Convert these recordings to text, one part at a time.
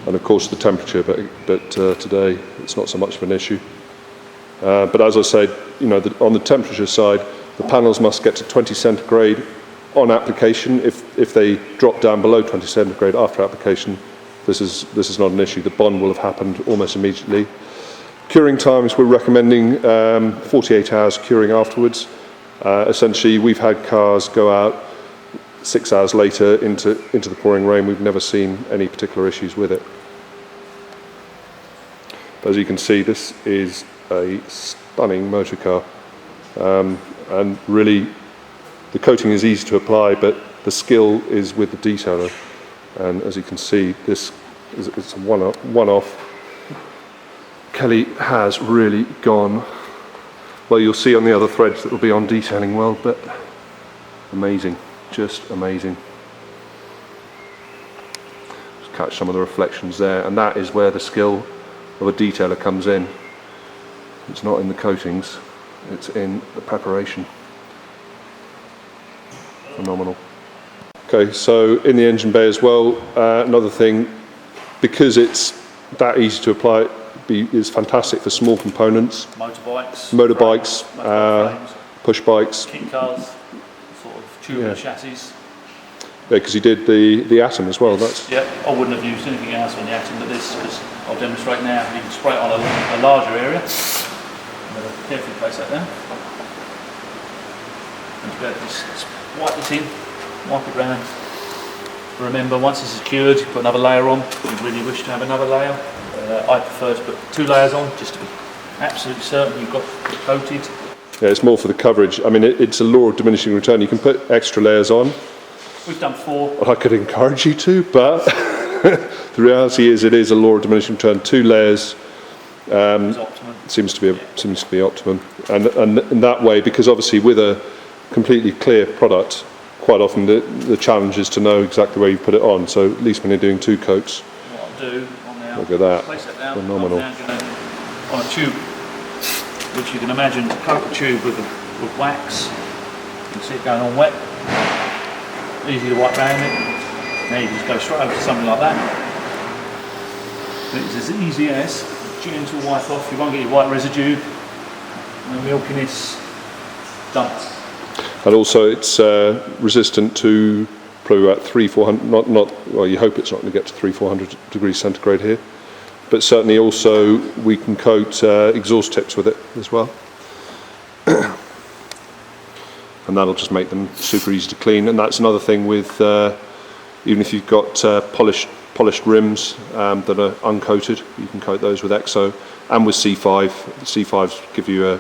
and of course the temperature, but today it's not so much of an issue. But as I said, on the temperature side, the panels must get to 20 centigrade on application. If they drop down below 20 centigrade after application, this is not an issue. The bond will have happened almost immediately. Curing times, we're recommending 48 hours curing afterwards. Essentially, we've had cars go out 6 hours later into the pouring rain. We've never seen any particular issues with it. But as you can see, this is a stunning motor car, and really the coating is easy to apply, but the skill is with the detailer. And as you can see, it's a one-off. Kelly has really gone, well, you'll see on the other threads that will be on detailing well, but amazing, just amazing. Just catch some of the reflections there, and that is where the skill of a detailer comes in. It's not in the coatings, it's in the preparation. Phenomenal. Okay, so in the engine bay as well, another thing, because it's that easy to apply, is fantastic for small components. Motorbikes, push bikes. Kit cars, sort of tubular chassis. Yeah, because you did the Atom as well. That's. Yeah, I wouldn't have used anything else on the Atom but this, because I'll demonstrate now. You can spray it on a larger area. I'm going to carefully place that down. And you go just wipe this in, wipe it round. Remember, once this is cured, you put another layer on. If you really wish to have another layer, I prefer to put 2 layers on, just to be absolutely certain you've got it coated. Yeah, it's more for the coverage. I mean, it's a law of diminishing return. You can put extra layers on. We've done 4. Well, I could encourage you to, but the reality is it is a law of diminishing return. 2 layers seems to be optimum, and in that way, because obviously with a completely clear product, quite often the challenge is to know exactly where you put it on. So at least when you're doing 2 coats. What I'll do, look at that. Place that down. Phenomenal. I'm now going to, on a tube, which you can imagine, to coat the tube with wax. You can see it going on wet. Easy to wipe around it. Now you just go straight over to something like that. It's as easy as a gentle wipe off. You won't get your white residue. No milkiness. Done. And also it's resistant to probably about 300-400, well, you hope it's not going to get to 300-400 degrees centigrade here, but certainly also we can coat exhaust tips with it as well. And that'll just make them super easy to clean. And that's another thing with, even if you've got polished rims that are uncoated, you can coat those with EXO and with C5. The C5s give you a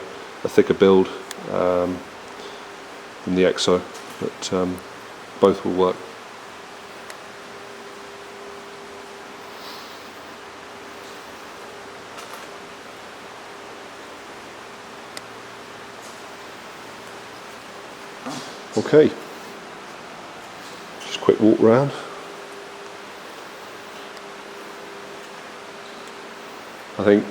thicker build than the EXO, but both will work. Okay, just a quick walk round. I think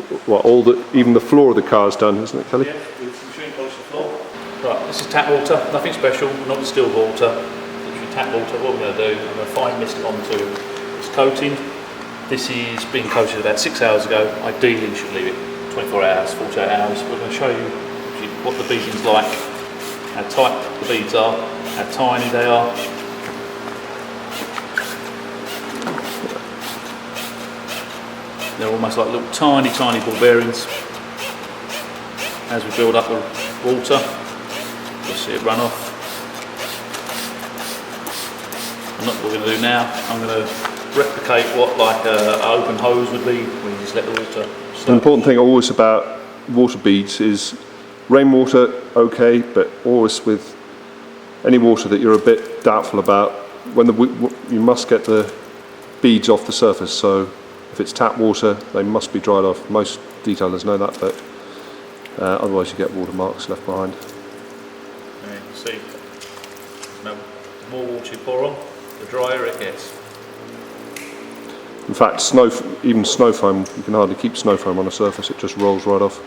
even the floor of the car is done, isn't it, Kelly? Yeah, with machine polish the floor. Right, this is tap water, nothing special, not distilled water. Literally tap water. What we're going to do, I'm going to fine mist it onto this coating. This is being coated about 6 hours ago. Ideally you should leave it 24 hours, 48 hours. We're going to show you what the beading's like, how tight the beads are, how tiny they are. They're almost like little tiny ball bearings. As we build up the water, you'll see it run off. And look what we're going to do now. I'm going to replicate what like an open hose would be when you just let the water start. The important thing always about water beads is rainwater, okay, but always with any water that you're a bit doubtful about, you must get the beads off the surface. So if it's tap water, they must be dried off. Most detailers know that, but otherwise you get watermarks left behind. And you can see, the more water you pour on, the drier it gets. In fact, even snow foam, you can hardly keep snow foam on a surface, it just rolls right off.